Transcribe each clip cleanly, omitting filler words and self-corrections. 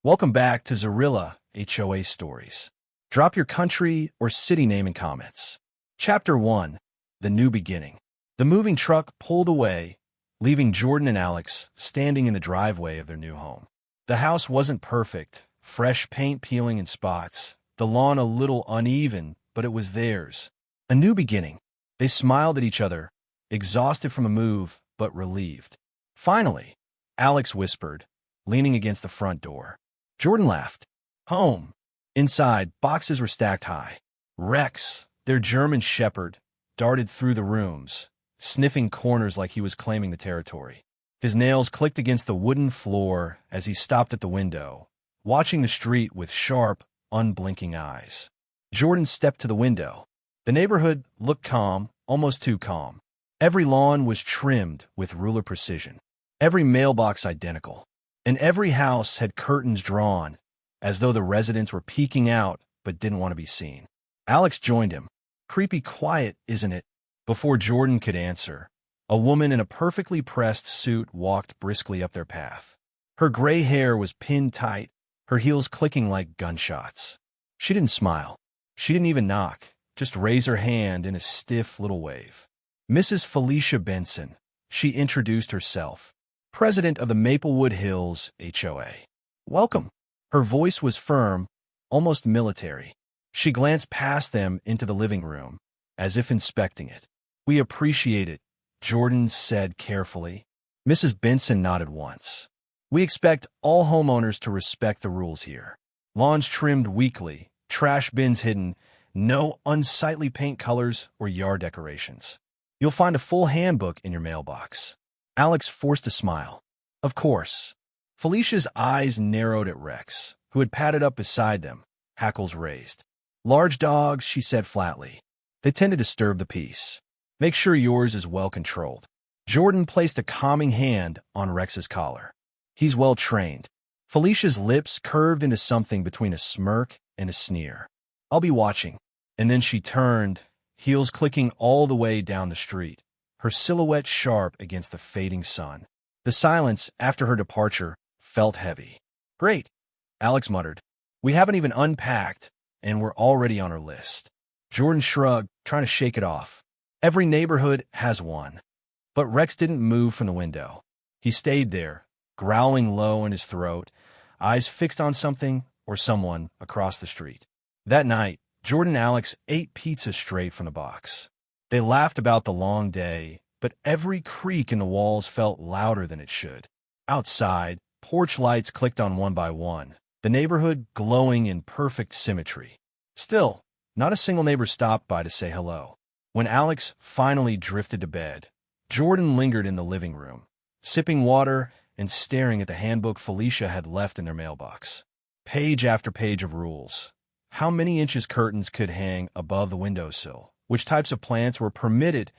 Welcome back to Zorilla HOA Stories. Drop your country or city name in comments. Chapter 1. The New Beginning. The moving truck pulled away, leaving Jordan and Alex standing in the driveway of their new home. The house wasn't perfect, fresh paint peeling in spots, the lawn a little uneven, but it was theirs. A new beginning. They smiled at each other, exhausted from a move, but relieved. Finally, Alex whispered, leaning against the front door. Jordan laughed. Home. Inside, boxes were stacked high. Rex, their German shepherd, darted through the rooms, sniffing corners like he was claiming the territory. His nails clicked against the wooden floor as he stopped at the window, watching the street with sharp, unblinking eyes. Jordan stepped to the window. The neighborhood looked calm, almost too calm. Every lawn was trimmed with ruler precision. Every mailbox identical. And every house had curtains drawn, as though the residents were peeking out but didn't want to be seen. Alex joined him. Creepy quiet, isn't it? Before Jordan could answer, a woman in a perfectly pressed suit walked briskly up their path. Her gray hair was pinned tight, her heels clicking like gunshots. She didn't smile. She didn't even knock, just raise her hand in a stiff little wave. Mrs. Felicia Benson, she introduced herself. President of the Maplewood Hills HOA. Welcome. Her voice was firm, almost military. She glanced past them into the living room, as if inspecting it. We appreciate it, Jordan said carefully. Mrs. Benson nodded once. We expect all homeowners to respect the rules here. Lawns trimmed weekly, trash bins hidden, no unsightly paint colors or yard decorations. You'll find a full handbook in your mailbox. Alex forced a smile. Of course. Felicia's eyes narrowed at Rex, who had padded up beside them, hackles raised. Large dogs, she said flatly. They tend to disturb the peace. Make sure yours is well controlled. Jordan placed a calming hand on Rex's collar. He's well trained. Felicia's lips curved into something between a smirk and a sneer. I'll be watching. And then she turned, heels clicking all the way down the street, her silhouette sharp against the fading sun. The silence after her departure felt heavy. Great, Alex muttered. We haven't even unpacked, and we're already on our list. Jordan shrugged, trying to shake it off. Every neighborhood has one. But Rex didn't move from the window. He stayed there, growling low in his throat, eyes fixed on something or someone across the street. That night, Jordan and Alex ate pizza straight from the box. They laughed about the long day, but every creak in the walls felt louder than it should. Outside, porch lights clicked on one by one, the neighborhood glowing in perfect symmetry. Still, not a single neighbor stopped by to say hello. When Alex finally drifted to bed, Jordan lingered in the living room, sipping water and staring at the handbook Felicia had left in their mailbox. Page after page of rules. How many inches curtains could hang above the windowsill? Which types of plants were permitted,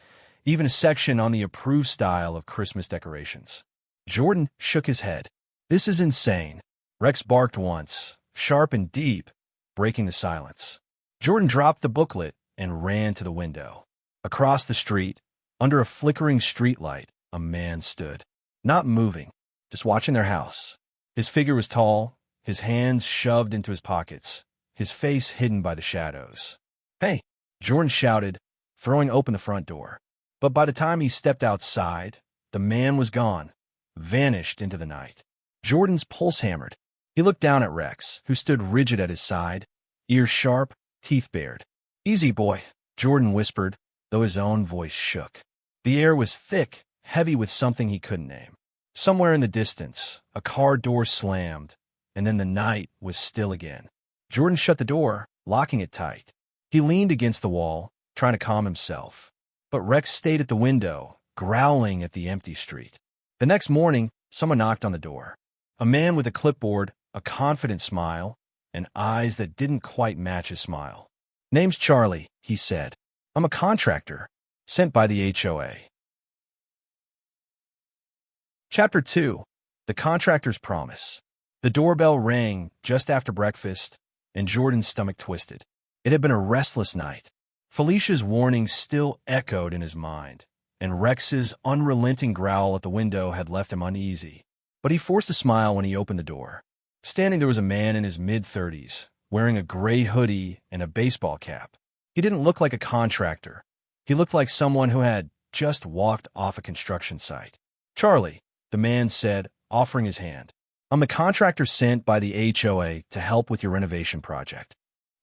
even a section on the approved style of Christmas decorations. Jordan shook his head. This is insane. Rex barked once, sharp and deep, breaking the silence. Jordan dropped the booklet and ran to the window. Across the street, under a flickering streetlight, a man stood. Not moving, just watching their house. His figure was tall, his hands shoved into his pockets, his face hidden by the shadows. Hey! Jordan shouted, throwing open the front door. But by the time he stepped outside, the man was gone, vanished into the night. Jordan's pulse hammered. He looked down at Rex, who stood rigid at his side, ears sharp, teeth bared. Easy, boy, Jordan whispered, though his own voice shook. The air was thick, heavy with something he couldn't name. Somewhere in the distance, a car door slammed, and then the night was still again. Jordan shut the door, locking it tight. He leaned against the wall, trying to calm himself. But Rex stayed at the window, growling at the empty street. The next morning, someone knocked on the door. A man with a clipboard, a confident smile, and eyes that didn't quite match his smile. Name's Charlie, he said. I'm a contractor, sent by the HOA. Chapter 2. The Contractor's Promise. The doorbell rang just after breakfast, and Jordan's stomach twisted. It had been a restless night. Felicia's warning still echoed in his mind, and Rex's unrelenting growl at the window had left him uneasy. But he forced a smile when he opened the door. Standing there was a man in his mid-30s, wearing a gray hoodie and a baseball cap. He didn't look like a contractor. He looked like someone who had just walked off a construction site. "Charlie," the man said, offering his hand. "I'm the contractor sent by the HOA to help with your renovation project."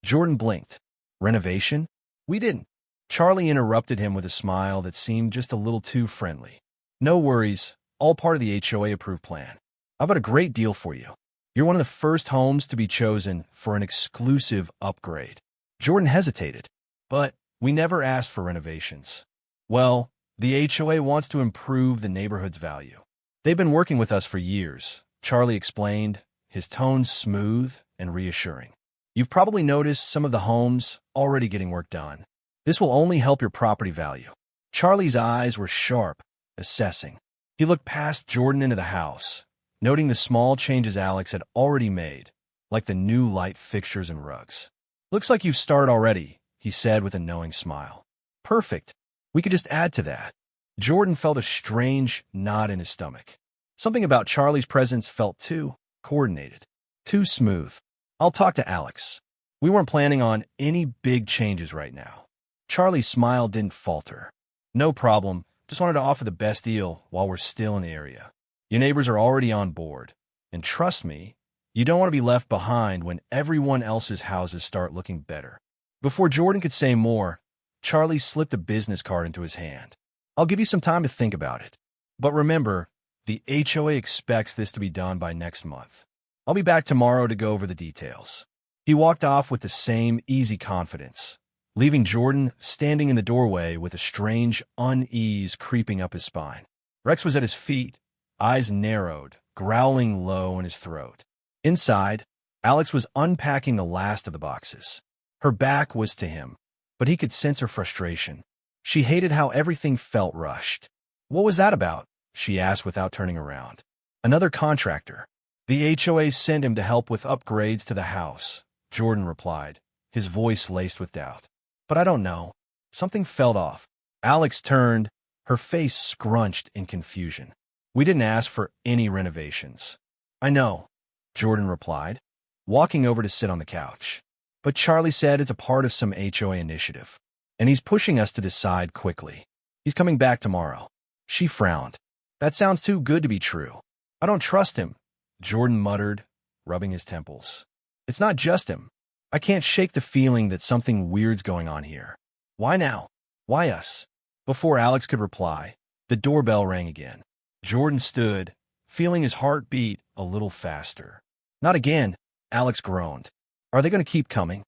Jordan blinked. "Renovation?" "We didn't." Charlie interrupted him with a smile that seemed just a little too friendly. "No worries, all part of the HOA-approved plan. I've got a great deal for you. You're one of the first homes to be chosen for an exclusive upgrade." Jordan hesitated. "But we never asked for renovations." "Well, the HOA wants to improve the neighborhood's value. They've been working with us for years," Charlie explained, his tone smooth and reassuring. "You've probably noticed some of the homes already getting work done. This will only help your property value." Charlie's eyes were sharp, assessing. He looked past Jordan into the house, noting the small changes Alex had already made, like the new light fixtures and rugs. "Looks like you've started already," he said with a knowing smile. "Perfect. We could just add to that." Jordan felt a strange knot in his stomach. Something about Charlie's presence felt too coordinated, too smooth. "I'll talk to Alex. We weren't planning on any big changes right now." Charlie's smile didn't falter. "No problem. Just wanted to offer the best deal while we're still in the area. Your neighbors are already on board. And trust me, you don't want to be left behind when everyone else's houses start looking better." Before Jordan could say more, Charlie slipped a business card into his hand. "I'll give you some time to think about it. But remember, the HOA expects this to be done by next month. I'll be back tomorrow to go over the details." He walked off with the same easy confidence, leaving Jordan standing in the doorway with a strange unease creeping up his spine. Rex was at his feet, eyes narrowed, growling low in his throat. Inside, Alex was unpacking the last of the boxes. Her back was to him, but he could sense her frustration. She hated how everything felt rushed. "What was that about?" she asked without turning around. "Another contractor. The HOA sent him to help with upgrades to the house," Jordan replied, his voice laced with doubt. "But I don't know. Something felt off." Alex turned, her face scrunched in confusion. "We didn't ask for any renovations." "I know," Jordan replied, walking over to sit on the couch. "But Charlie said it's a part of some HOA initiative, and he's pushing us to decide quickly. He's coming back tomorrow." She frowned. "That sounds too good to be true." "I don't trust him," Jordan muttered, rubbing his temples. "It's not just him. I can't shake the feeling that something weird's going on here." "Why now? Why us?" Before Alex could reply, the doorbell rang again. Jordan stood, feeling his heart beat a little faster. "Not again," Alex groaned. "Are they going to keep coming?"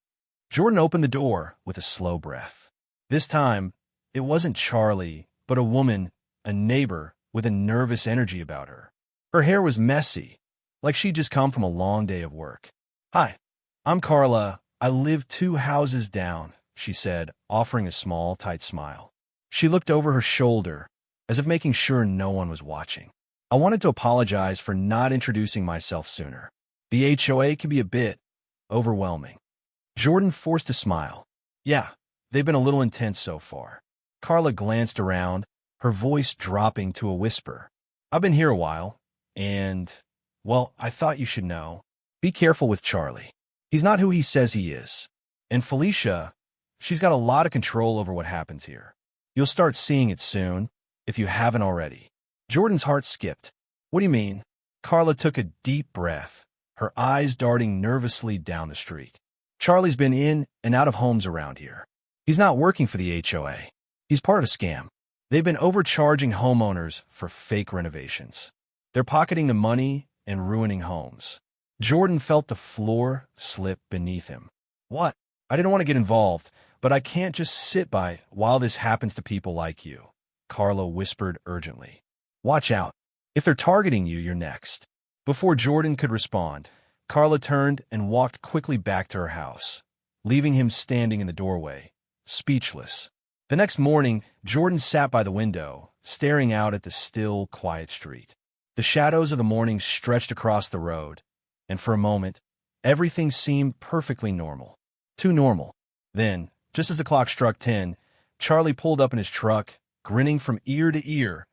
Jordan opened the door with a slow breath. This time, it wasn't Charlie, but a woman, a neighbor, with a nervous energy about her. Her hair was messy, like she'd just come from a long day of work. "Hi, I'm Carla. I live 2 houses down," she said, offering a small, tight smile. She looked over her shoulder, as if making sure no one was watching. "I wanted to apologize for not introducing myself sooner. The HOA can be a bit overwhelming." Jordan forced a smile. "Yeah, they've been a little intense so far." Carla glanced around, her voice dropping to a whisper. "I've been here a while, and, well, I thought you should know. Be careful with Charlie. He's not who he says he is. And Felicia, she's got a lot of control over what happens here. You'll start seeing it soon, if you haven't already." Jordan's heart skipped. "What do you mean?" Carla took a deep breath, her eyes darting nervously down the street. "Charlie's been in and out of homes around here. He's not working for the HOA. He's part of a scam. They've been overcharging homeowners for fake renovations. They're pocketing the money and ruining homes." Jordan felt the floor slip beneath him. "What? I didn't want to get involved, but I can't just sit by while this happens to people like you," Carla whispered urgently. "Watch out. If they're targeting you, you're next." Before Jordan could respond, Carla turned and walked quickly back to her house, leaving him standing in the doorway, speechless. The next morning, Jordan sat by the window, staring out at the still, quiet street. The shadows of the morning stretched across the road, and for a moment, everything seemed perfectly normal. Too normal. Then, just as the clock struck 10, Charlie pulled up in his truck, grinning from ear to ear,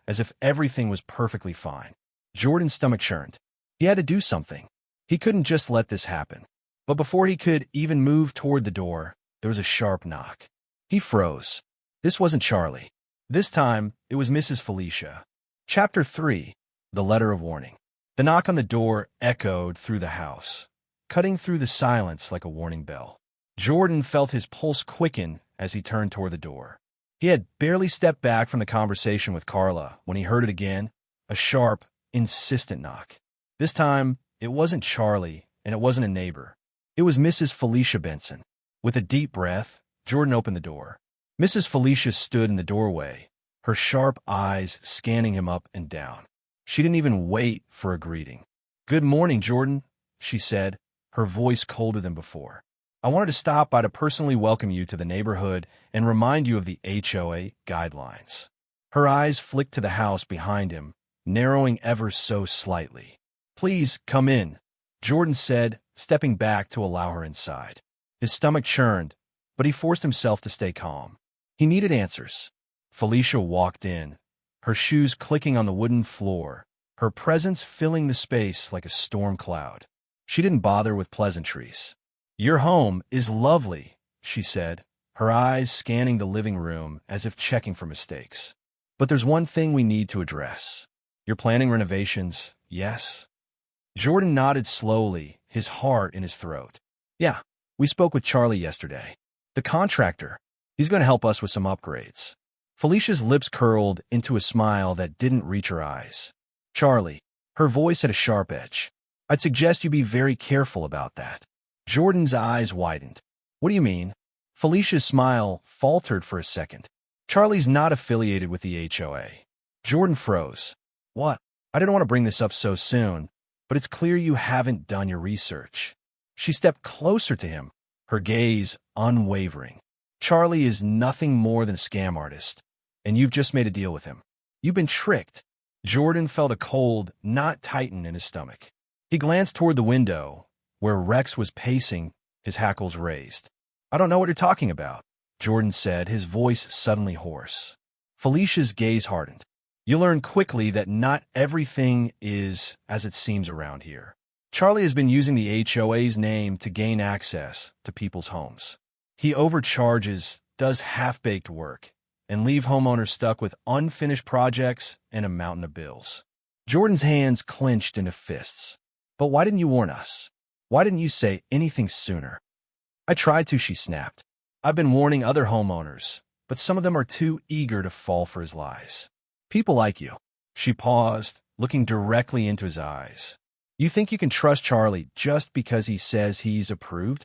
as if everything was perfectly fine. Jordan's stomach churned. He had to do something. He couldn't just let this happen. But before he could even move toward the door, there was a sharp knock. He froze. This wasn't Charlie. This time, it was Mrs. Felicia. Chapter 3. The Letter of Warning. The knock on the door echoed through the house, cutting through the silence like a warning bell. Jordan felt his pulse quicken as he turned toward the door. He had barely stepped back from the conversation with Carla when he heard it again, a sharp, insistent knock. This time, it wasn't Charlie, and it wasn't a neighbor. It was Mrs. Felicia Benson. With a deep breath, Jordan opened the door. Mrs. Felicia stood in the doorway, her sharp eyes scanning him up and down. She didn't even wait for a greeting. "Good morning, Jordan," she said, her voice colder than before. "I wanted to stop by to personally welcome you to the neighborhood and remind you of the HOA guidelines." Her eyes flicked to the house behind him, narrowing ever so slightly. "Please come in," Jordan said, stepping back to allow her inside. His stomach churned, but he forced himself to stay calm. He needed answers. Felicia walked in, her shoes clicking on the wooden floor, her presence filling the space like a storm cloud. She didn't bother with pleasantries. "Your home is lovely," she said, her eyes scanning the living room as if checking for mistakes. "But there's one thing we need to address. You're planning renovations, yes?" Jordan nodded slowly, his heart in his throat. "Yeah, we spoke with Charlie yesterday. The contractor. He's going to help us with some upgrades." Felicia's lips curled into a smile that didn't reach her eyes. "Charlie." Her voice had a sharp edge. "I'd suggest you be very careful about that." Jordan's eyes widened. "What do you mean?" Felicia's smile faltered for a second. "Charlie's not affiliated with the HOA." Jordan froze. "What? I didn't want to bring this up so soon, but it's clear you haven't done your research." She stepped closer to him, her gaze unwavering. "Charlie is nothing more than a scam artist, and you've just made a deal with him. You've been tricked." Jordan felt a cold knot tighten in his stomach. He glanced toward the window, where Rex was pacing, his hackles raised. "I don't know what you're talking about," Jordan said, his voice suddenly hoarse. Felicia's gaze hardened. "You learn quickly that not everything is as it seems around here. Charlie has been using the HOA's name to gain access to people's homes. He overcharges, does half-baked work, and leave homeowners stuck with unfinished projects and a mountain of bills." Jordan's hands clenched into fists. "But why didn't you warn us? Why didn't you say anything sooner?" "I tried to," she snapped. "I've been warning other homeowners, but some of them are too eager to fall for his lies. People like you." She paused, looking directly into his eyes. "You think you can trust Charlie just because he says he's approved?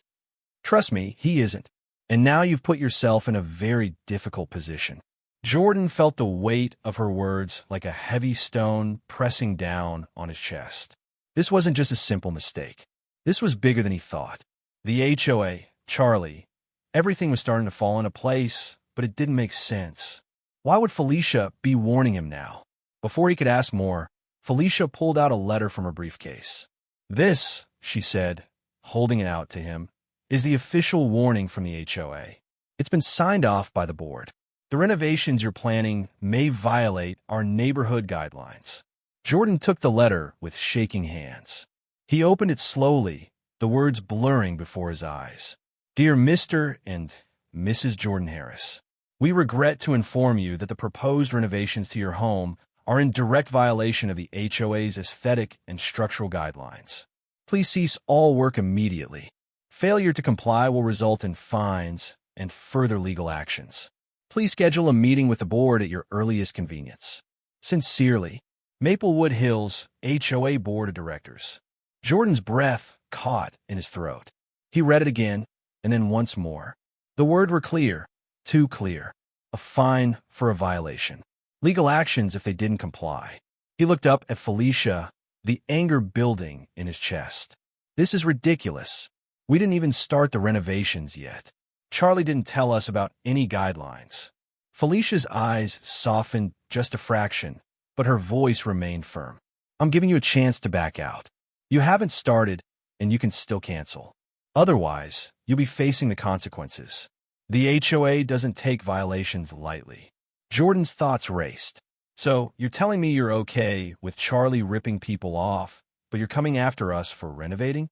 Trust me, he isn't. And now you've put yourself in a very difficult position." Jordan felt the weight of her words like a heavy stone pressing down on his chest. This wasn't just a simple mistake. This was bigger than he thought. The HOA, Charlie, everything was starting to fall into place, but it didn't make sense. Why would Felicia be warning him now? Before he could ask more, Felicia pulled out a letter from her briefcase. "This," she said, holding it out to him, "is the official warning from the HOA. It's been signed off by the board. The renovations you're planning may violate our neighborhood guidelines." Jordan took the letter with shaking hands. He opened it slowly, the words blurring before his eyes. "Dear Mr. and Mrs. Jordan Harris, we regret to inform you that the proposed renovations to your home are in direct violation of the HOA's aesthetic and structural guidelines. Please cease all work immediately. Failure to comply will result in fines and further legal actions. Please schedule a meeting with the board at your earliest convenience. Sincerely, Maplewood Hills HOA Board of Directors." Jordan's breath caught in his throat. He read it again, and then once more. The words were clear, too clear. A fine for a violation. Legal actions if they didn't comply. He looked up at Felicia, the anger building in his chest. "This is ridiculous. We didn't even start the renovations yet. Charlie didn't tell us about any guidelines." Felicia's eyes softened just a fraction, but her voice remained firm. "I'm giving you a chance to back out. You haven't started, and you can still cancel. Otherwise, you'll be facing the consequences. The HOA doesn't take violations lightly." Jordan's thoughts raced. "So, you're telling me you're okay with Charlie ripping people off, but you're coming after us for renovating?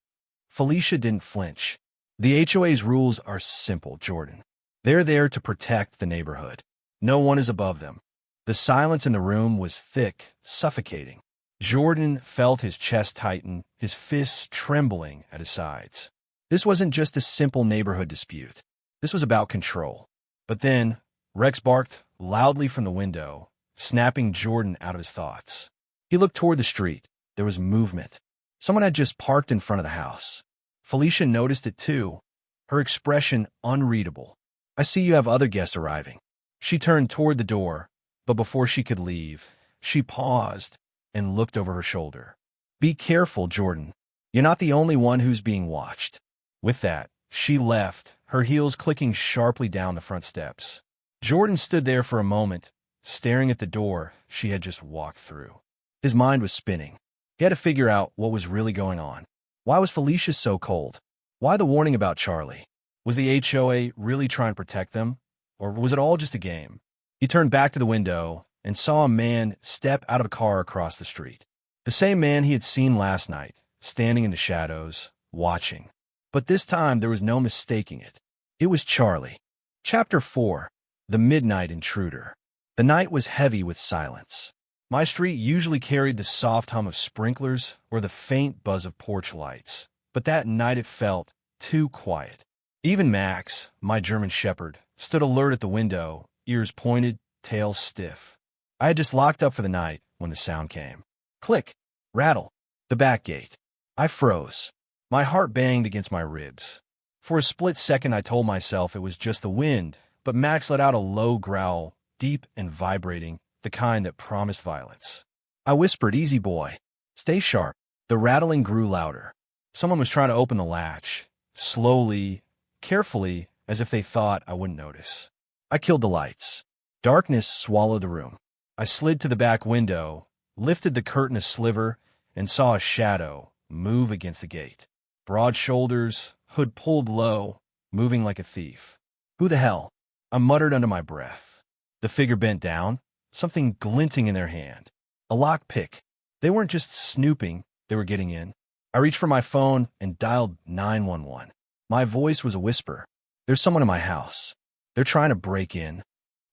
Felicia didn't flinch. The HOA's rules are simple, Jordan. They're there to protect the neighborhood. No one is above them. The silence in the room was thick, suffocating. Jordan felt his chest tighten, his fists trembling at his sides. This wasn't just a simple neighborhood dispute. This was about control. But then, Rex barked loudly from the window, snapping Jordan out of his thoughts. He looked toward the street. There was movement. Someone had just parked in front of the house. Felicia noticed it too, her expression unreadable. I see you have other guests arriving. She turned toward the door, but before she could leave, she paused and looked over her shoulder. Be careful, Jordan. You're not the only one who's being watched. With that, she left, her heels clicking sharply down the front steps. Jordan stood there for a moment, staring at the door she had just walked through. His mind was spinning. He had to figure out what was really going on. Why was Felicia so cold? Why the warning about Charlie? Was the HOA really trying to protect them? Or was it all just a game? He turned back to the window and saw a man step out of a car across the street. The same man he had seen last night, standing in the shadows, watching. But this time there was no mistaking it. It was Charlie. Chapter 4. The Midnight Intruder. The night was heavy with silence. My street usually carried the soft hum of sprinklers or the faint buzz of porch lights, but that night it felt too quiet. Even Max, my German shepherd, stood alert at the window, ears pointed, tail stiff. I had just locked up for the night when the sound came. Click, rattle, the back gate. I froze. My heart banged against my ribs. For a split second I told myself it was just the wind, but Max let out a low growl, deep and vibrating, the kind that promised violence. I whispered, easy boy. Stay sharp. The rattling grew louder. Someone was trying to open the latch, slowly, carefully, as if they thought I wouldn't notice. I killed the lights. Darkness swallowed the room. I slid to the back window, lifted the curtain a sliver, and saw a shadow move against the gate. Broad shoulders, hood pulled low, moving like a thief. Who the hell? I muttered under my breath. The figure bent down, something glinting in their hand. A lockpick. They weren't just snooping, they were getting in. I reached for my phone and dialed 911. My voice was a whisper. There's someone in my house. They're trying to break in.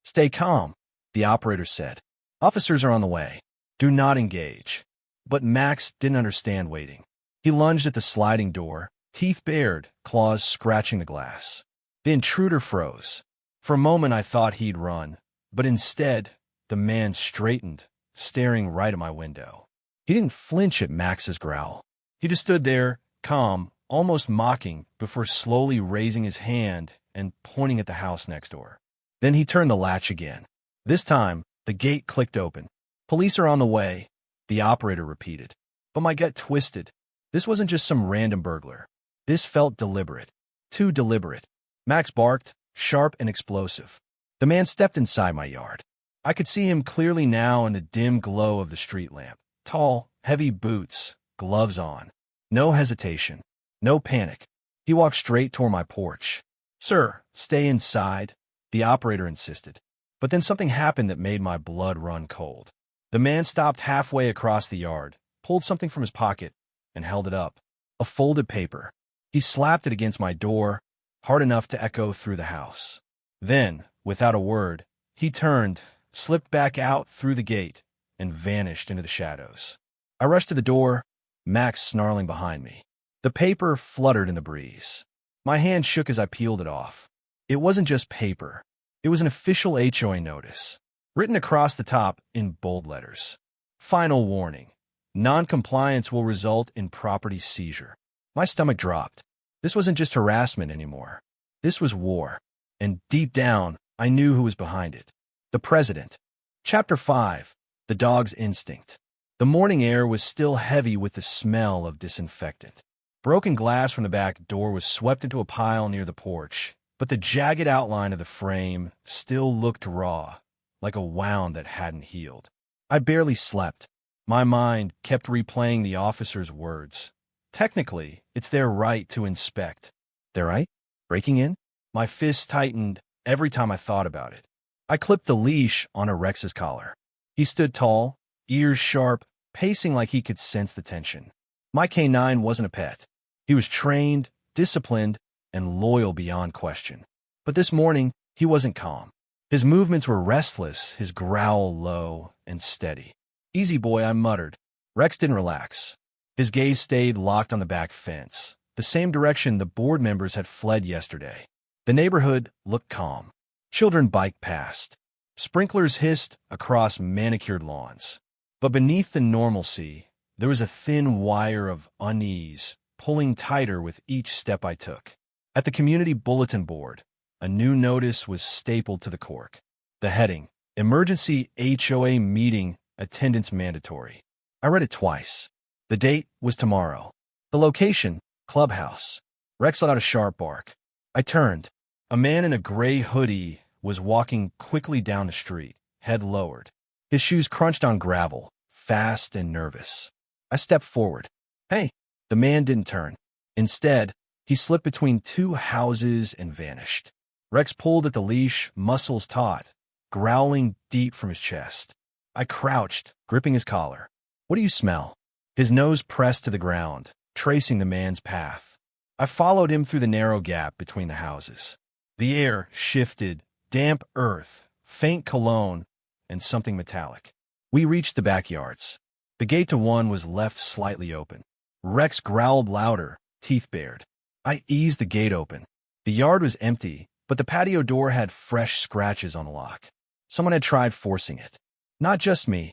Stay calm, the operator said. Officers are on the way. Do not engage. But Max didn't understand waiting. He lunged at the sliding door, teeth bared, claws scratching the glass. The intruder froze. For a moment I thought he'd run, but instead, the man straightened, staring right at my window. He didn't flinch at Max's growl. He just stood there, calm, almost mocking, before slowly raising his hand and pointing at the house next door. Then he turned the latch again. This time, the gate clicked open. Police are on the way, the operator repeated. But my gut twisted. This wasn't just some random burglar. This felt deliberate. Too deliberate. Max barked, sharp and explosive. The man stepped inside my yard. I could see him clearly now in the dim glow of the street lamp. Tall, heavy boots, gloves on. No hesitation. No panic. He walked straight toward my porch. Sir, stay inside, the operator insisted. But then something happened that made my blood run cold. The man stopped halfway across the yard, pulled something from his pocket, and held it up. A folded paper. He slapped it against my door, hard enough to echo through the house. Then, without a word, he turned, slipped back out through the gate, and vanished into the shadows. I rushed to the door, Max snarling behind me. The paper fluttered in the breeze. My hand shook as I peeled it off. It wasn't just paper. It was an official HOA notice, written across the top in bold letters. Final warning. Non-compliance will result in property seizure. My stomach dropped. This wasn't just harassment anymore. This was war. And deep down, I knew who was behind it. The president. Chapter 5. The Dog's Instinct. The morning air was still heavy with the smell of disinfectant. Broken glass from the back door was swept into a pile near the porch, but the jagged outline of the frame still looked raw, like a wound that hadn't healed. I barely slept. My mind kept replaying the officer's words. Technically, it's their right to inspect. Their right? Breaking in? My fists tightened every time I thought about it. I clipped the leash on Rex's collar. He stood tall, ears sharp, pacing like he could sense the tension. My K9 wasn't a pet. He was trained, disciplined, and loyal beyond question. But this morning, he wasn't calm. His movements were restless, his growl low and steady. "Easy, boy," I muttered. Rex didn't relax. His gaze stayed locked on the back fence, the same direction the board members had fled yesterday. The neighborhood looked calm. Children biked past. Sprinklers hissed across manicured lawns. But beneath the normalcy, there was a thin wire of unease, pulling tighter with each step I took. At the community bulletin board, a new notice was stapled to the cork. The heading, "Emergency HOA Meeting, Attendance Mandatory." I read it twice. The date was tomorrow. The location, clubhouse. Rex let out a sharp bark. I turned. A man in a gray hoodie was walking quickly down the street, head lowered. His shoes crunched on gravel, fast and nervous. I stepped forward. "Hey." The man didn't turn. Instead, he slipped between two houses and vanished. Rex pulled at the leash, muscles taut, growling deep from his chest. I crouched, gripping his collar. "What do you smell?" His nose pressed to the ground, tracing the man's path. I followed him through the narrow gap between the houses. The air shifted, damp earth, faint cologne, and something metallic. We reached the backyards. The gate to one was left slightly open. Rex growled louder, teeth bared. I eased the gate open. The yard was empty, but the patio door had fresh scratches on the lock. Someone had tried forcing it. "Not just me,"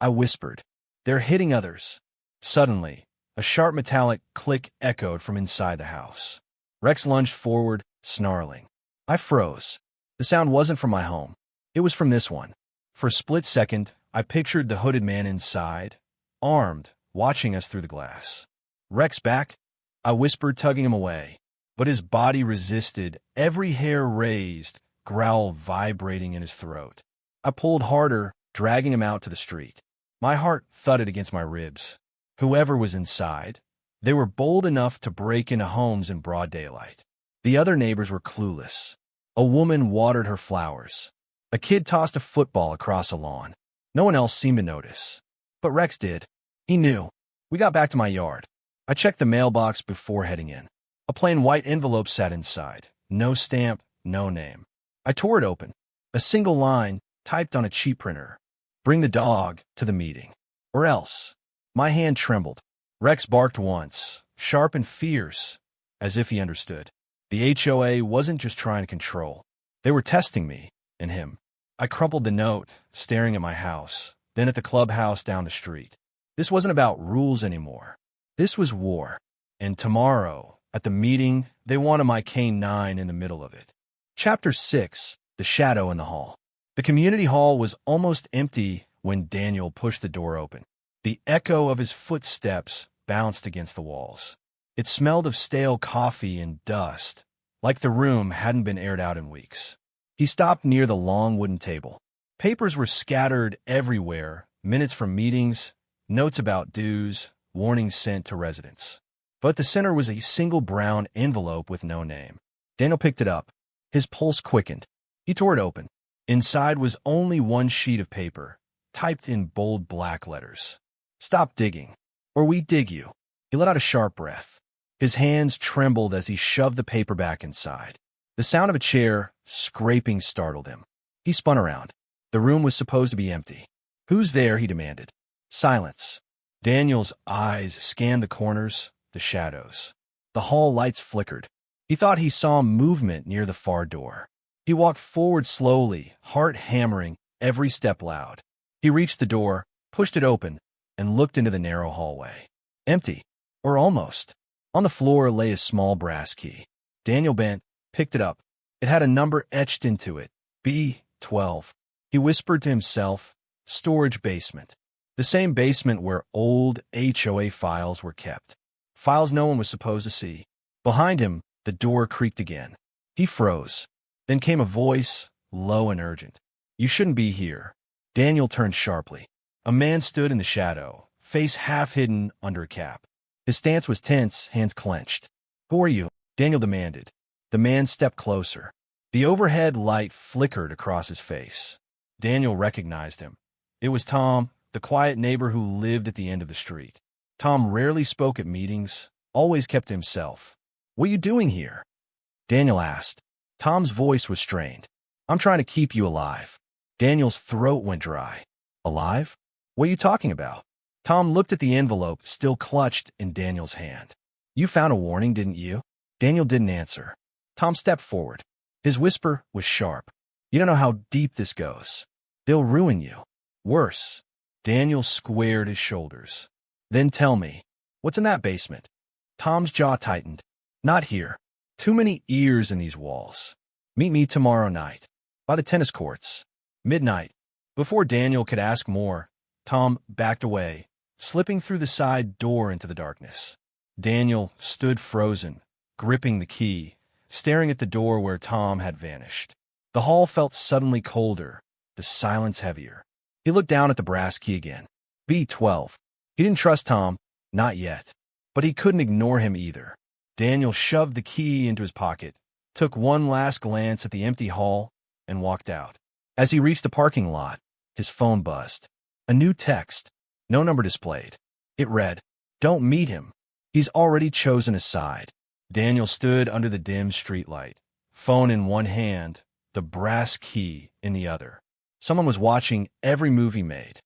I whispered. "They're hitting others." Suddenly, a sharp metallic click echoed from inside the house. Rex lunged forward, snarling. I froze. The sound wasn't from my home. It was from this one. For a split second, I pictured the hooded man inside, armed, watching us through the glass. "Rex, back," I whispered, tugging him away. But his body resisted, every hair raised, growl vibrating in his throat. I pulled harder, dragging him out to the street. My heart thudded against my ribs. Whoever was inside, they were bold enough to break into homes in broad daylight. The other neighbors were clueless. A woman watered her flowers. A kid tossed a football across a lawn. No one else seemed to notice. But Rex did. He knew. We got back to my yard. I checked the mailbox before heading in. A plain white envelope sat inside. No stamp, no name. I tore it open. A single line, typed on a cheap printer. "Bring the dog to the meeting. Or else." My hand trembled. Rex barked once, sharp and fierce, as if he understood. The HOA wasn't just trying to control. They were testing me and him. I crumpled the note, staring at my house, then at the clubhouse down the street. This wasn't about rules anymore. This was war. And tomorrow, at the meeting, they wanted my K9 in the middle of it. Chapter 6, The Shadow in the Hall. The community hall was almost empty when Daniel pushed the door open. The echo of his footsteps bounced against the walls. It smelled of stale coffee and dust, like the room hadn't been aired out in weeks. He stopped near the long wooden table. Papers were scattered everywhere, minutes from meetings, notes about dues, warnings sent to residents. But at the center was a single brown envelope with no name. Daniel picked it up. His pulse quickened. He tore it open. Inside was only one sheet of paper, typed in bold black letters. "Stop digging, or we dig you." He let out a sharp breath. His hands trembled as he shoved the paper back inside. The sound of a chair scraping startled him. He spun around. The room was supposed to be empty. "Who's there?" he demanded. Silence. Daniel's eyes scanned the corners, the shadows. The hall lights flickered. He thought he saw movement near the far door. He walked forward slowly, heart hammering, every step loud. He reached the door, pushed it open, and looked into the narrow hallway. Empty, or almost. On the floor lay a small brass key. Daniel bent, picked it up. It had a number etched into it, B12. He whispered to himself, "Storage basement." The same basement where old HOA files were kept. Files no one was supposed to see. Behind him, the door creaked again. He froze. Then came a voice, low and urgent. "You shouldn't be here." Daniel turned sharply. A man stood in the shadow, face half hidden under a cap. His stance was tense, hands clenched. "Who are you?" Daniel demanded. The man stepped closer. The overhead light flickered across his face. Daniel recognized him. It was Tom, the quiet neighbor who lived at the end of the street. Tom rarely spoke at meetings, always kept to himself. "What are you doing here?" Daniel asked. Tom's voice was strained. "I'm trying to keep you alive." Daniel's throat went dry. "Alive? What are you talking about?" Tom looked at the envelope still clutched in Daniel's hand. "You found a warning, didn't you?" Daniel didn't answer. Tom stepped forward. His whisper was sharp. "You don't know how deep this goes. They'll ruin you. Worse." Daniel squared his shoulders. "Then tell me, what's in that basement?" Tom's jaw tightened. "Not here. Too many ears in these walls. Meet me tomorrow night. By the tennis courts. Midnight." Before Daniel could ask more, Tom backed away, slipping through the side door into the darkness. Daniel stood frozen, gripping the key, staring at the door where Tom had vanished. The hall felt suddenly colder, the silence heavier. He looked down at the brass key again. B12. He didn't trust Tom, not yet. But he couldn't ignore him either. Daniel shoved the key into his pocket, took one last glance at the empty hall, and walked out. As he reached the parking lot, his phone buzzed. A new text. No number displayed. It read, "Don't meet him. He's already chosen a side." Daniel stood under the dim streetlight, phone in one hand, the brass key in the other. Someone was watching every move he made.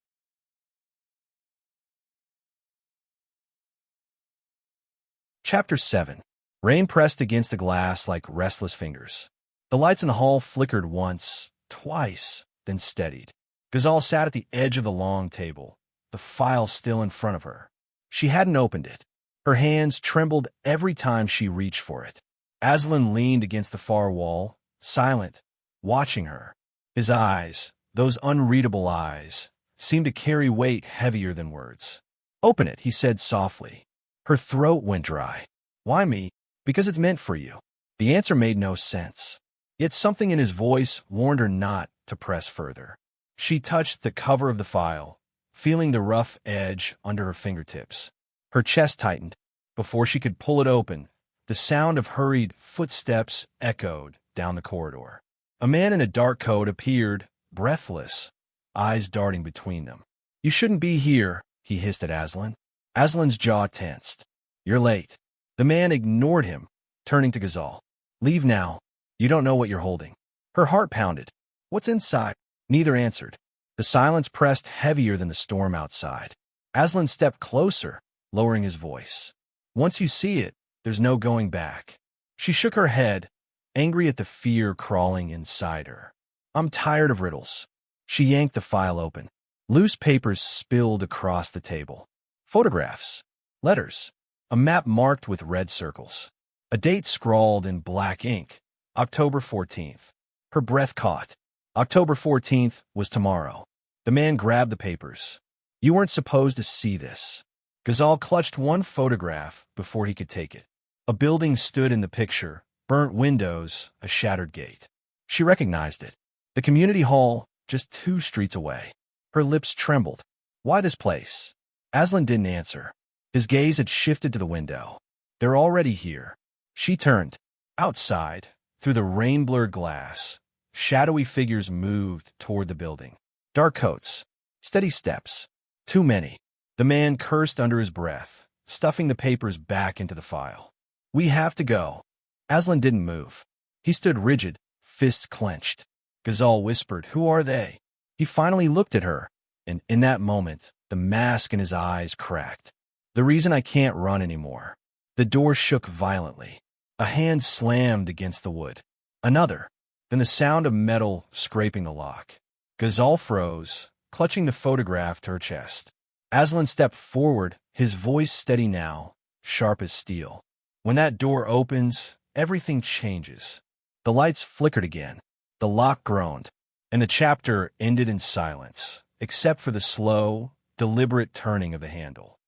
Chapter 7. Rain pressed against the glass like restless fingers. The lights in the hall flickered once, twice, then steadied. Ghazal sat at the edge of the long table, the file still in front of her. She hadn't opened it. Her hands trembled every time she reached for it. Aslan leaned against the far wall, silent, watching her. His eyes, those unreadable eyes, seemed to carry weight heavier than words. "Open it," he said softly. Her throat went dry. "Why me?" "Because it's meant for you." The answer made no sense. Yet something in his voice warned her not to press further. She touched the cover of the file, feeling the rough edge under her fingertips. Her chest tightened. Before she could pull it open, the sound of hurried footsteps echoed down the corridor. A man in a dark coat appeared, breathless, eyes darting between them. "You shouldn't be here," he hissed at Aslan. Aslan's jaw tensed. "You're late." The man ignored him, turning to Ghazal. "Leave now. You don't know what you're holding." Her heart pounded. "What's inside?" Neither answered. The silence pressed heavier than the storm outside. Aslan stepped closer, lowering his voice. "Once you see it, there's no going back." She shook her head, angry at the fear crawling inside her. "I'm tired of riddles." She yanked the file open. Loose papers spilled across the table. Photographs, letters, a map marked with red circles, a date scrawled in black ink, October 14th. Her breath caught. October 14th was tomorrow. The man grabbed the papers. "You weren't supposed to see this." Ghazal clutched one photograph before he could take it. A building stood in the picture, burnt windows, a shattered gate. She recognized it. The community hall, just 2 streets away. Her lips trembled. "Why this place?" Aslan didn't answer. His gaze had shifted to the window. "They're already here." She turned. Outside, through the rain-blurred glass, shadowy figures moved toward the building. Dark coats, steady steps. Too many. The man cursed under his breath, stuffing the papers back into the file. "We have to go." Aslan didn't move. He stood rigid, fists clenched. Ghazal whispered, "Who are they?" He finally looked at her, and in that moment, the mask in his eyes cracked. "The reason I can't run anymore." The door shook violently. A hand slammed against the wood. Another. Then the sound of metal scraping the lock. Ghazal froze, clutching the photograph to her chest. Aslan stepped forward, his voice steady now, sharp as steel. "When that door opens, everything changes." The lights flickered again. The lock groaned, and the chapter ended in silence, except for the slow, deliberate turning of the handle.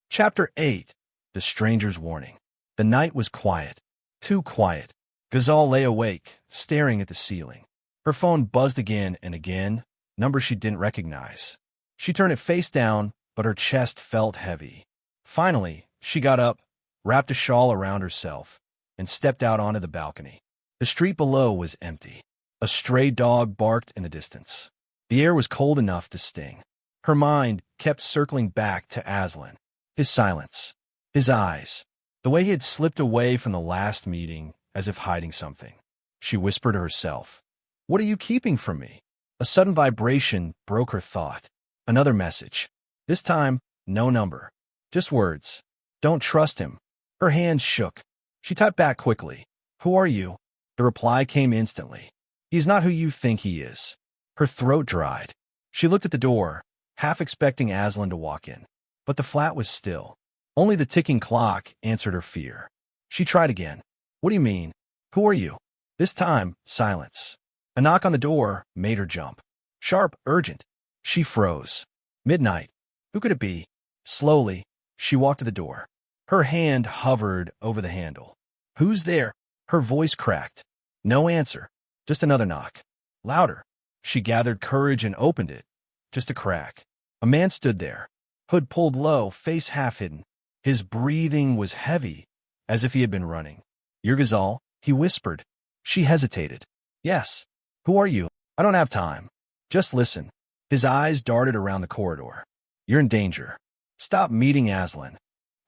Chapter 8. The Stranger's Warning. The night was quiet. Too quiet. Ghazal lay awake, staring at the ceiling. Her phone buzzed again and again, numbers she didn't recognize. She turned it face down, but her chest felt heavy. Finally, she got up, wrapped a shawl around herself, and stepped out onto the balcony. The street below was empty. A stray dog barked in the distance. The air was cold enough to sting. Her mind kept circling back to Aslan, his silence, his eyes, the way he had slipped away from the last meeting as if hiding something. She whispered to herself, "What are you keeping from me?" A sudden vibration broke her thought. Another message. This time, no number. Just words. "Don't trust him." Her hands shook. She typed back quickly. "Who are you?" The reply came instantly. "He's not who you think he is." Her throat dried. She looked at the door, half expecting Aslan to walk in. But the flat was still. Only the ticking clock answered her fear. She tried again. "What do you mean? Who are you?" This time, silence. A knock on the door made her jump. Sharp, urgent. She froze. Midnight. Who could it be? Slowly, she walked to the door. Her hand hovered over the handle. "Who's there?" Her voice cracked. No answer. Just another knock. Louder. She gathered courage and opened it. Just a crack. A man stood there, hood pulled low, face half hidden. His breathing was heavy, as if he had been running. "You're Ghazal?" he whispered. She hesitated. "Yes." "Who are you?" "I don't have time." "Just listen." His eyes darted around the corridor. "You're in danger. Stop meeting Aslan."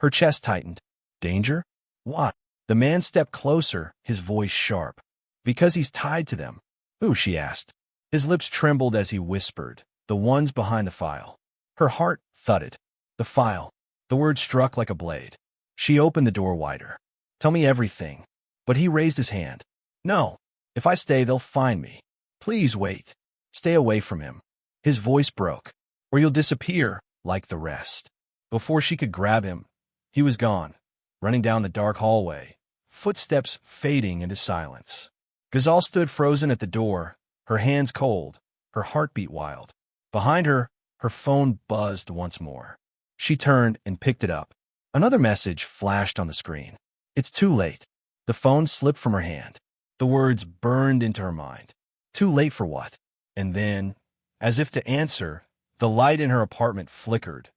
Her chest tightened. "Danger? What?" The man stepped closer, his voice sharp. "Because he's tied to them." "Who?" she asked. His lips trembled as he whispered, "The ones behind the file." Her heart thudded. The file. The word struck like a blade. She opened the door wider. "Tell me everything." But he raised his hand. "No. If I stay, they'll find me. Please wait. Stay away from him." His voice broke. "Or you'll disappear like the rest." Before she could grab him, he was gone, running down the dark hallway, footsteps fading into silence. Ghazal stood frozen at the door, her hands cold, her heartbeat wild. Behind her, her phone buzzed once more. She turned and picked it up. Another message flashed on the screen. "It's too late." The phone slipped from her hand. The words burned into her mind. Too late for what? And then, as if to answer, the light in her apartment flickered,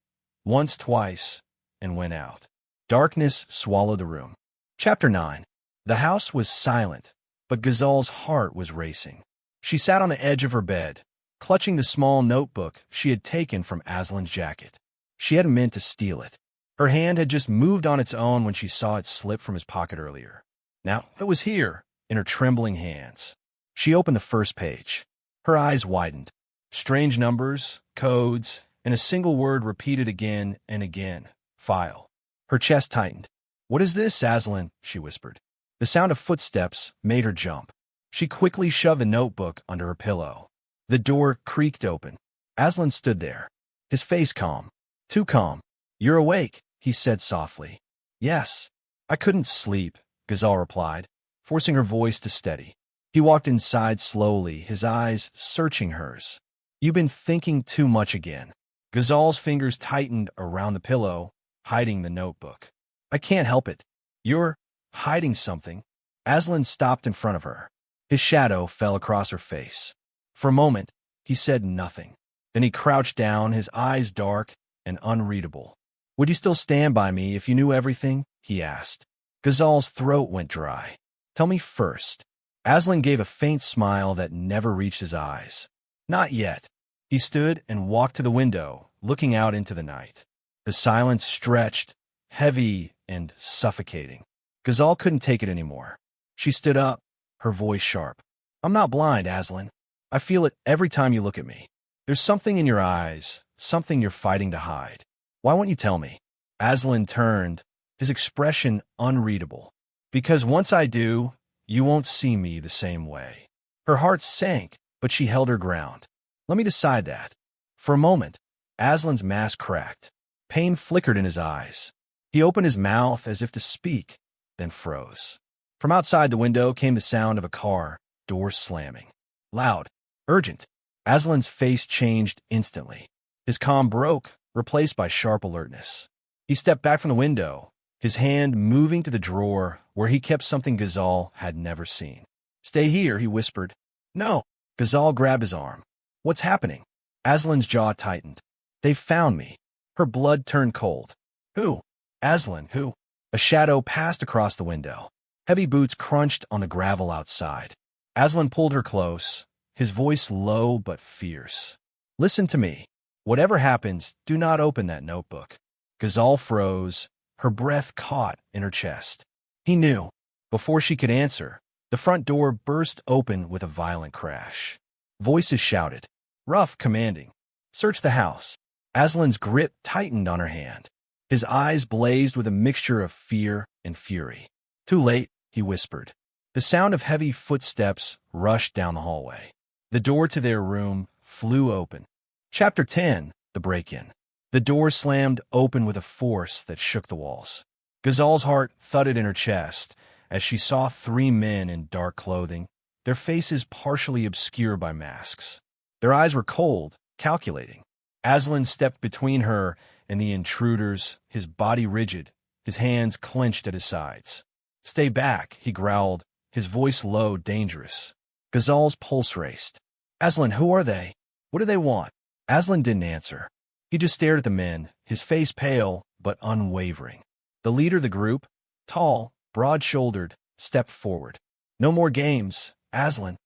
once, twice, and went out. Darkness swallowed the room. Chapter 9. The house was silent, but Ghazal's heart was racing. She sat on the edge of her bed, clutching the small notebook she had taken from Aslan's jacket. She hadn't meant to steal it. Her hand had just moved on its own when she saw it slip from his pocket earlier. Now it was here, in her trembling hands. She opened the first page. Her eyes widened. Strange numbers, codes, and a single word repeated again and again. "File." Her chest tightened. "What is this, Aslan?" she whispered. The sound of footsteps made her jump. She quickly shoved the notebook under her pillow. The door creaked open. Aslan stood there, his face calm. Too calm. "You're awake," he said softly. "Yes. I couldn't sleep," Ghazal replied, forcing her voice to steady. He walked inside slowly, his eyes searching hers. "You've been thinking too much again." Ghazal's fingers tightened around the pillow, hiding the notebook. "I can't help it. You're hiding something." Aslan stopped in front of her. His shadow fell across her face. For a moment, he said nothing. Then he crouched down, his eyes dark and unreadable. "Would you still stand by me if you knew everything?" he asked. Ghazal's throat went dry. "Tell me first." Aslan gave a faint smile that never reached his eyes. "Not yet." He stood and walked to the window, looking out into the night. The silence stretched, heavy and suffocating. Ghazal couldn't take it anymore. She stood up, her voice sharp. "I'm not blind, Aslan. I feel it every time you look at me. There's something in your eyes, something you're fighting to hide. Why won't you tell me?" Aslan turned, his expression unreadable. "Because once I do, you won't see me the same way." Her heart sank, but she held her ground. "Let me decide that." For a moment, Aslan's mask cracked. Pain flickered in his eyes. He opened his mouth as if to speak, then froze. From outside the window came the sound of a car, doors slamming. Loud, urgent. Aslan's face changed instantly. His calm broke, replaced by sharp alertness. He stepped back from the window, his hand moving to the drawer where he kept something Ghazal had never seen. "Stay here," he whispered. "No." Ghazal grabbed his arm. "What's happening?" Aslan's jaw tightened. "They found me." Her blood turned cold. "Who?" "Aslan, who?" A shadow passed across the window. Heavy boots crunched on the gravel outside. Aslan pulled her close, his voice low but fierce. "Listen to me. Whatever happens, do not open that notebook." Ghazal froze, her breath caught in her chest. He knew. Before she could answer, the front door burst open with a violent crash. Voices shouted, rough, commanding, "Search the house." Aslan's grip tightened on her hand. His eyes blazed with a mixture of fear and fury. "Too late," he whispered. The sound of heavy footsteps rushed down the hallway. The door to their room flew open. Chapter 10, The Break-In. The door slammed open with a force that shook the walls. Ghazal's heart thudded in her chest as she saw three men in dark clothing, their faces partially obscured by masks. Their eyes were cold, calculating. Aslan stepped between her and the intruders, his body rigid, his hands clenched at his sides. "Stay back," he growled, his voice low, dangerous. Ghazal's pulse raced. "Aslan, who are they? What do they want?" Aslan didn't answer. He just stared at the men, his face pale but unwavering. The leader of the group, tall, broad-shouldered, stepped forward. "No more games, Aslan."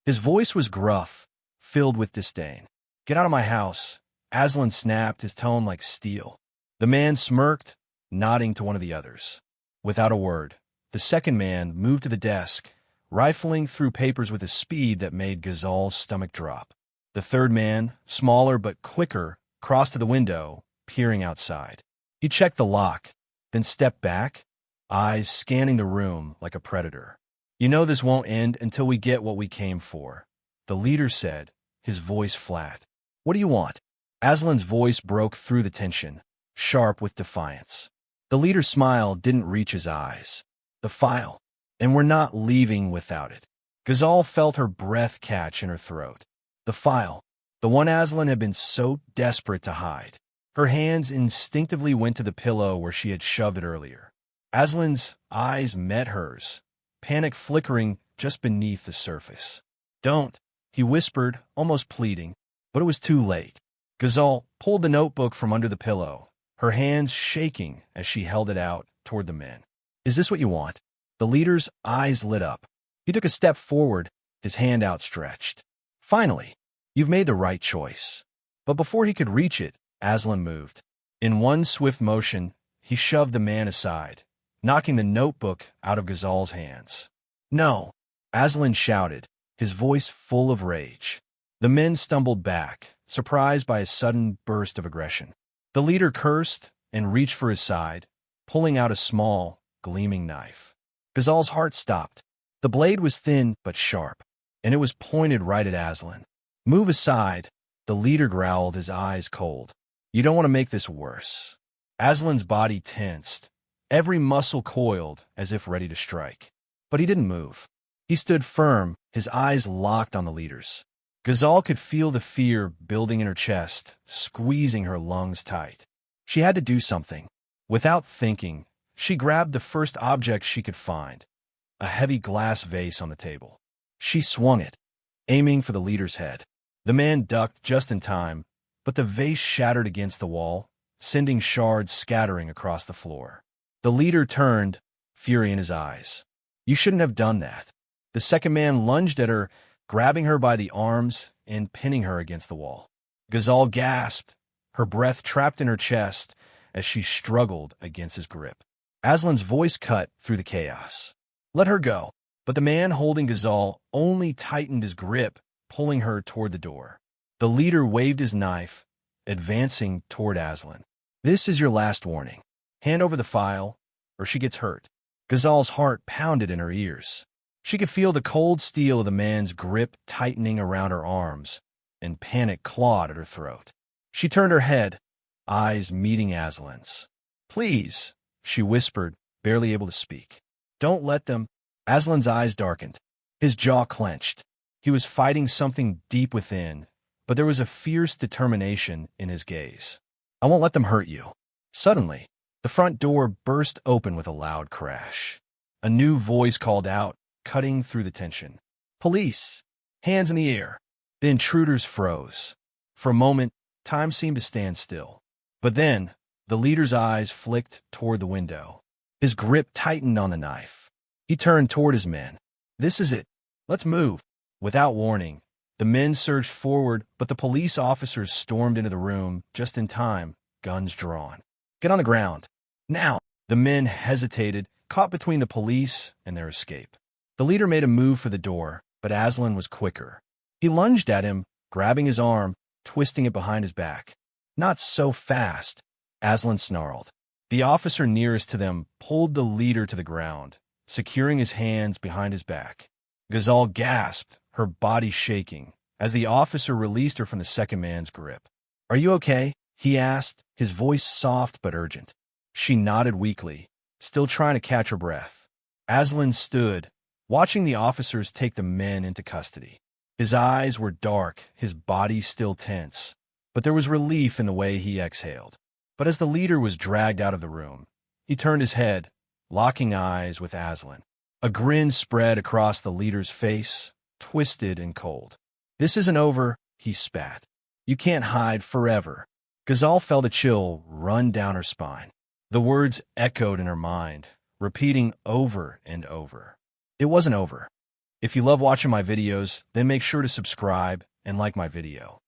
His voice was gruff, filled with disdain. "Get out of my house." Aslan snapped, his tone like steel. The man smirked, nodding to one of the others. Without a word, the second man moved to the desk, rifling through papers with a speed that made Ghazal's stomach drop. The third man, smaller but quicker, crossed to the window, peering outside. He checked the lock, then stepped back, eyes scanning the room like a predator. "You know this won't end until we get what we came for," the leader said, his voice flat. "What do you want?" Aslan's voice broke through the tension, sharp with defiance. The leader's smile didn't reach his eyes. "The file, and we're not leaving without it." Ghazal felt her breath catch in her throat. The file, the one Aslan had been so desperate to hide. Her hands instinctively went to the pillow where she had shoved it earlier. Aslan's eyes met hers, panic flickering just beneath the surface. "Don't," he whispered, almost pleading, but it was too late. Ghazal pulled the notebook from under the pillow, her hands shaking as she held it out toward the men. "Is this what you want?" The leader's eyes lit up. He took a step forward, his hand outstretched. "Finally, you've made the right choice." But before he could reach it, Aslan moved. In one swift motion, he shoved the man aside, knocking the notebook out of Ghazal's hands. "No!" Aslan shouted, his voice full of rage. The men stumbled back, surprised by a sudden burst of aggression. The leader cursed and reached for his side, pulling out a small, gleaming knife. Ghazal's heart stopped. The blade was thin but sharp, and it was pointed right at Aslan. "Move aside," the leader growled, his eyes cold. "You don't want to make this worse." Aslan's body tensed, every muscle coiled as if ready to strike. But he didn't move. He stood firm, his eyes locked on the leader's. Ghazal could feel the fear building in her chest, squeezing her lungs tight. She had to do something. Without thinking, she grabbed the first object she could find, a heavy glass vase on the table. She swung it, aiming for the leader's head. The man ducked just in time, but the vase shattered against the wall, sending shards scattering across the floor. The leader turned, fury in his eyes. "You shouldn't have done that." The second man lunged at her, grabbing her by the arms and pinning her against the wall. Ghazal gasped, her breath trapped in her chest as she struggled against his grip. Aslan's voice cut through the chaos. "Let her go." But the man holding Ghazal only tightened his grip, pulling her toward the door. The leader waved his knife, advancing toward Aslan. "This is your last warning. Hand over the file, or she gets hurt." Ghazal's heart pounded in her ears. She could feel the cold steel of the man's grip tightening around her arms, and panic clawed at her throat. She turned her head, eyes meeting Aslan's. "Please," she whispered, barely able to speak. "Don't let them." Aslan's eyes darkened. His jaw clenched. He was fighting something deep within, but there was a fierce determination in his gaze. "I won't let them hurt you." Suddenly, the front door burst open with a loud crash. A new voice called out, cutting through the tension. "Police! Hands in the air!" The intruders froze. For a moment, time seemed to stand still. But then, the leader's eyes flicked toward the window. His grip tightened on the knife. He turned toward his men. "This is it. Let's move." Without warning, The men surged forward, but the police officers stormed into the room just in time, guns drawn. "Get on the ground. Now!" The men hesitated, caught between the police and their escape. The leader made a move for the door, but Aslan was quicker. He lunged at him, grabbing his arm, twisting it behind his back. "Not so fast," Aslan snarled. The officer nearest to them pulled the leader to the ground, securing his hands behind his back. Ghazal gasped, her body shaking, as the officer released her from the second man's grip. "Are you okay?" he asked, his voice soft but urgent. She nodded weakly, still trying to catch her breath. Aslan stood, watching the officers take the men into custody. His eyes were dark, his body still tense, but there was relief in the way he exhaled. But as the leader was dragged out of the room, he turned his head, locking eyes with Aslan. A grin spread across the leader's face, twisted and cold. "This isn't over," he spat. "You can't hide forever." Ghazal felt a chill run down her spine. The words echoed in her mind, repeating over and over. It wasn't over. If you love watching my videos, then make sure to subscribe and like my video.